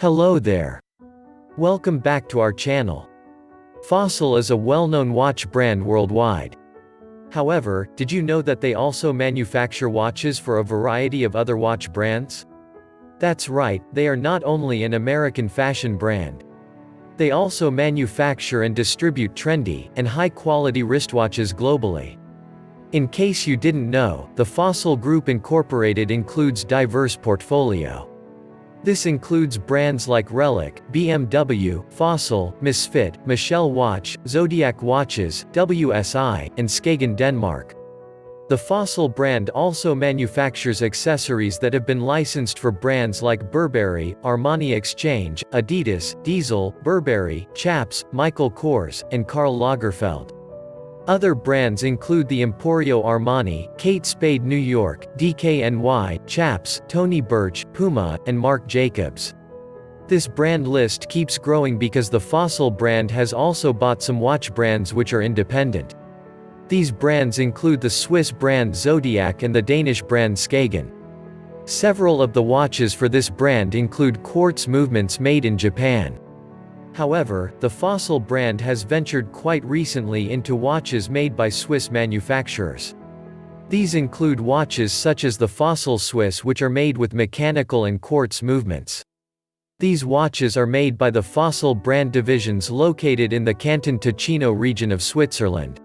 Hello there. Welcome back to our channel. Fossil is a well-known watch brand worldwide. However, did you know that they also manufacture watches for a variety of other watch brands? That's right, they are not only an American fashion brand. They also manufacture and distribute trendy and high-quality wristwatches globally. In case you didn't know, the Fossil Group Incorporated includes diverse portfolio. This includes brands like Relic, BMW, Fossil, Misfit, Michel Watch, Zodiac Watches, WSI, and Skagen Denmark. The Fossil brand also manufactures accessories that have been licensed for brands like Burberry, Armani Exchange, Adidas, Diesel, Burberry, Chaps, Michael Kors, and Karl Lagerfeld. Other brands include the Emporio Armani, Kate Spade New York, DKNY, Chaps, Tony Birch, Puma, and Marc Jacobs. This brand list keeps growing because the Fossil brand has also bought some watch brands which are independent. These brands include the Swiss brand Zodiac and the Danish brand Skagen. Several of the watches for this brand include quartz movements made in Japan. However, the Fossil brand has ventured quite recently into watches made by Swiss manufacturers. These include watches such as the Fossil Swiss, which are made with mechanical and quartz movements. These watches are made by the Fossil brand divisions located in the Canton Ticino region of Switzerland.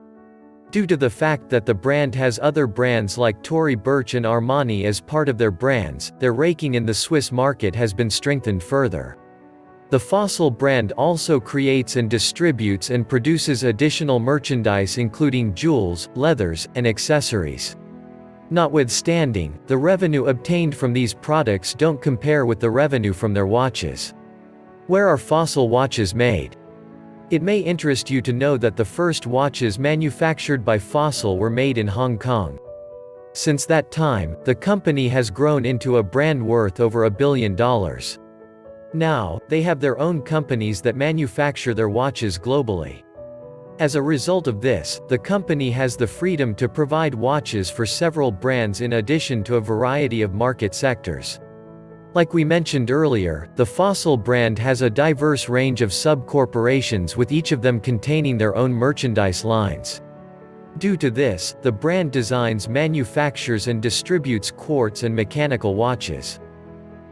Due to the fact that the brand has other brands like Tory Burch and Armani as part of their brands, their ranking in the Swiss market has been strengthened further. The Fossil brand also creates and distributes and produces additional merchandise including jewels, leathers, and accessories. Notwithstanding, the revenue obtained from these products don't compare with the revenue from their watches. Where are Fossil watches made? It may interest you to know that the first watches manufactured by Fossil were made in Hong Kong. Since that time, the company has grown into a brand worth over $1 billion. Now, they have their own companies that manufacture their watches globally. As a result of this, the company has the freedom to provide watches for several brands in addition to a variety of market sectors. Like we mentioned earlier, the Fossil brand has a diverse range of sub-corporations with each of them containing their own merchandise lines. Due to this, the brand designs, manufactures and distributes quartz and mechanical watches.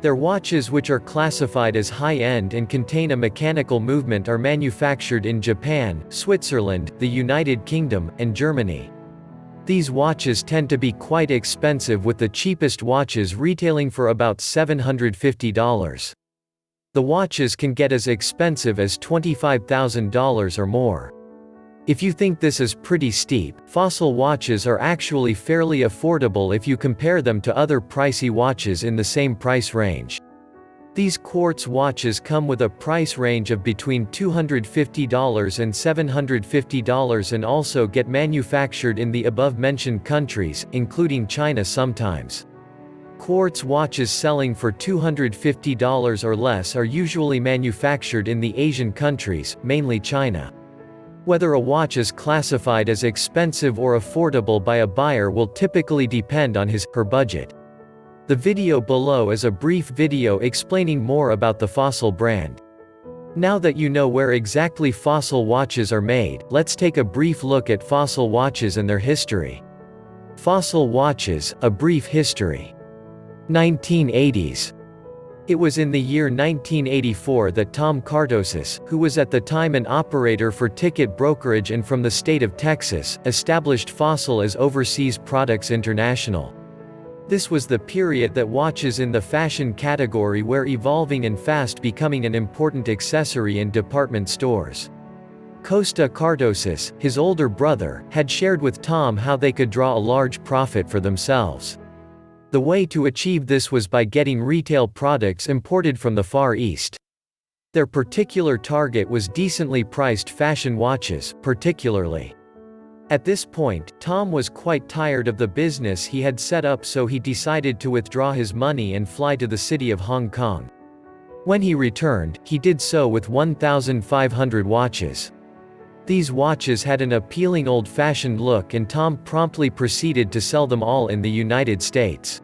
Their watches, which are classified as high-end and contain a mechanical movement, are manufactured in Japan, Switzerland, the United Kingdom, and Germany. These watches tend to be quite expensive, with the cheapest watches retailing for about $750. The watches can get as expensive as $25,000 or more. If you think this is pretty steep, Fossil watches are actually fairly affordable if you compare them to other pricey watches in the same price range. These quartz watches come with a price range of between $250 and $750 and also get manufactured in the above-mentioned countries, including China sometimes. Quartz watches selling for $250 or less are usually manufactured in the Asian countries, mainly China. Whether a watch is classified as expensive or affordable by a buyer will typically depend on his/her budget. The video below is a brief video explaining more about the Fossil brand. Now that you know where exactly Fossil watches are made, let's take a brief look at Fossil watches and their history. Fossil watches, a brief history. 1980s. It was in the year 1984 that Tom Kartosis, who was at the time an operator for ticket brokerage and from the state of Texas, established Fossil as Overseas Products International. This was the period that watches in the fashion category were evolving and fast becoming an important accessory in department stores. Costa Kartosis, his older brother, had shared with Tom how they could draw a large profit for themselves. The way to achieve this was by getting retail products imported from the Far East. Their particular target was decently priced fashion watches, particularly. At this point, Tom was quite tired of the business he had set up, so he decided to withdraw his money and fly to the city of Hong Kong. When he returned, he did so with 1,500 watches. These watches had an appealing old-fashioned look, and Tom promptly proceeded to sell them all in the United States.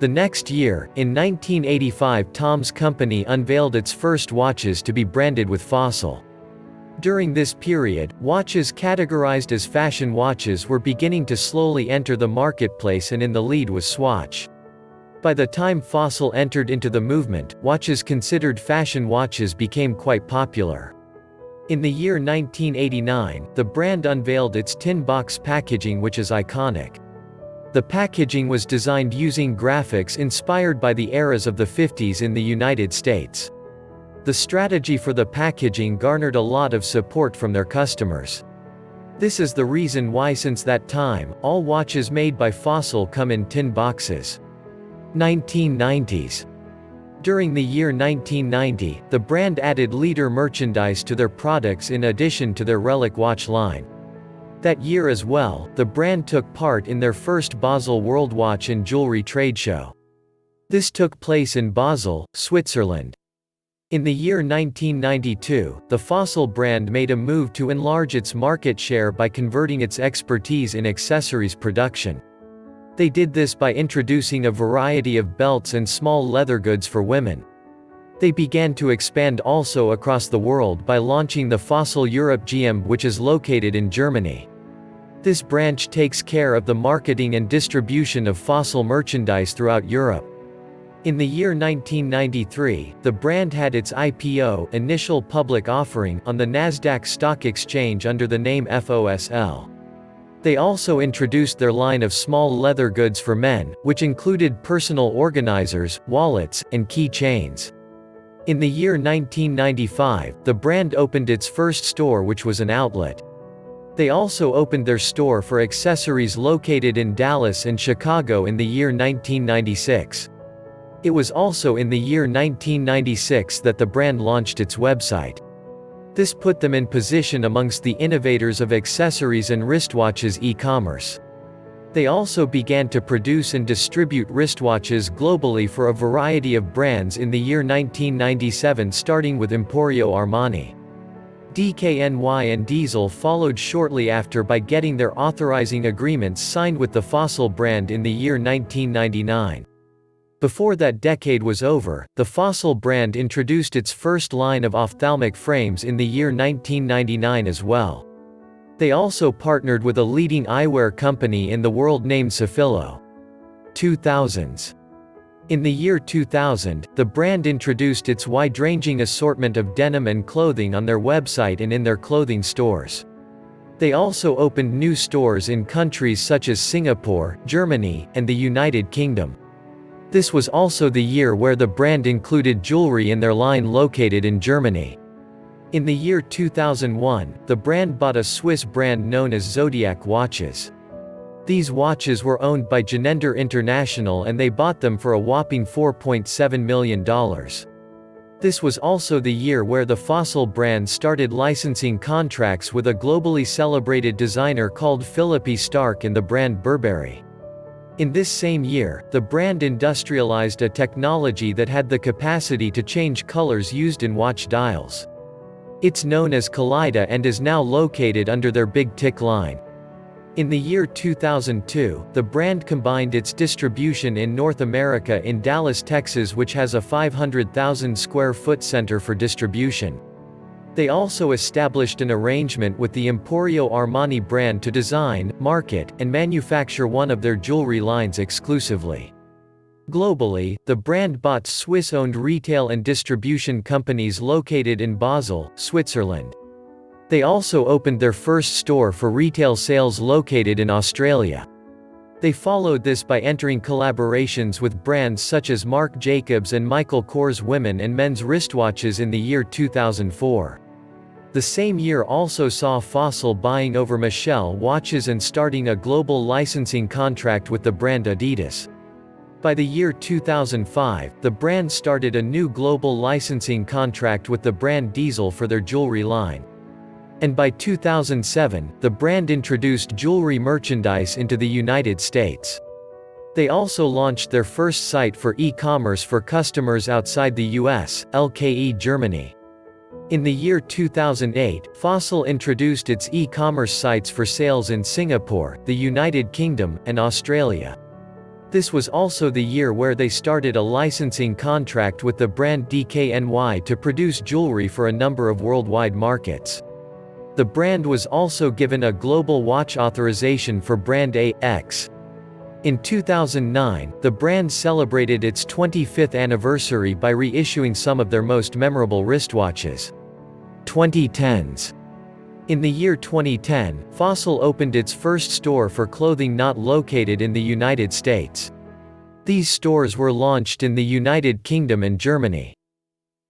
The next year, in 1985, Tom's company unveiled its first watches to be branded with Fossil. During this period, watches categorized as fashion watches were beginning to slowly enter the marketplace, and in the lead was Swatch. By the time Fossil entered into the movement, watches considered fashion watches became quite popular. In the year 1989, the brand unveiled its tin box packaging, which is iconic. The packaging was designed using graphics inspired by the eras of the 50s in the United States. The strategy for the packaging garnered a lot of support from their customers. This is the reason why since that time, all watches made by Fossil come in tin boxes. 1990s. During the year 1990, the brand added leader merchandise to their products in addition to their Relic watch line. That year as well, the brand took part in their first Basel World Watch and Jewelry trade show. This took place in Basel, Switzerland. In the year 1992, the Fossil brand made a move to enlarge its market share by converting its expertise in accessories production. They did this by introducing a variety of belts and small leather goods for women. They began to expand also across the world by launching the Fossil Europe GmbH, which is located in Germany. This branch takes care of the marketing and distribution of Fossil merchandise throughout Europe. In the year 1993, the brand had its IPO, initial public offering, on the Nasdaq Stock Exchange under the name FOSL. They also introduced their line of small leather goods for men, which included personal organizers, wallets, and key chains. In the year 1995, the brand opened its first store, which was an outlet. They also opened their store for accessories located in Dallas and Chicago in the year 1996. It was also in the year 1996 that the brand launched its website. This put them in position amongst the innovators of accessories and wristwatches e-commerce. They also began to produce and distribute wristwatches globally for a variety of brands in the year 1997, starting with Emporio Armani. DKNY and Diesel followed shortly after by getting their authorizing agreements signed with the Fossil brand in the year 1999. Before that decade was over, the Fossil brand introduced its first line of ophthalmic frames in the year 1999 as well. They also partnered with a leading eyewear company in the world named Safilo. 2000s. In the year 2000, the brand introduced its wide-ranging assortment of denim and clothing on their website and in their clothing stores. They also opened new stores in countries such as Singapore, Germany, and the United Kingdom. This was also the year where the brand included jewelry in their line located in Germany. In the year 2001, the brand bought a Swiss brand known as Zodiac Watches. These watches were owned by Genender International, and they bought them for a whopping $4.7 million. This was also the year where the Fossil brand started licensing contracts with a globally celebrated designer called Philippi Stark and the brand Burberry. In this same year, the brand industrialized a technology that had the capacity to change colors used in watch dials. It's known as Kaleido and is now located under their Big Tick line. In the year 2002, the brand combined its distribution in North America in Dallas, Texas, which has a 500,000 square foot center for distribution. They also established an arrangement with the Emporio Armani brand to design, market, and manufacture one of their jewelry lines exclusively. Globally, the brand bought Swiss-owned retail and distribution companies located in Basel, Switzerland. They also opened their first store for retail sales located in Australia. They followed this by entering collaborations with brands such as Marc Jacobs and Michael Kors women and men's wristwatches in the year 2004. The same year also saw Fossil buying over Michel watches and starting a global licensing contract with the brand Adidas. By the year 2005, the brand started a new global licensing contract with the brand Diesel for their jewelry line. And by 2007, the brand introduced jewelry merchandise into the United States. They also launched their first site for e-commerce for customers outside the US, LKE Germany. In the year 2008, Fossil introduced its e-commerce sites for sales in Singapore, the United Kingdom, and Australia. This was also the year where they started a licensing contract with the brand DKNY to produce jewelry for a number of worldwide markets. The brand was also given a global watch authorization for brand AX. In 2009, the brand celebrated its 25th anniversary by reissuing some of their most memorable wristwatches. 2010s. In the year 2010, Fossil opened its first store for clothing not located in the United States. These stores were launched in the United Kingdom and Germany.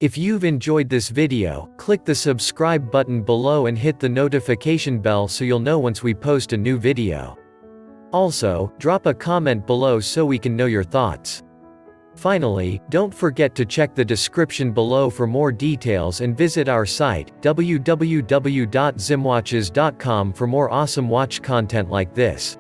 If you've enjoyed this video, click the subscribe button below and hit the notification bell so you'll know once we post a new video. Also, drop a comment below so we can know your thoughts. Finally, don't forget to check the description below for more details and visit our site, www.zimwatches.com, for more awesome watch content like this.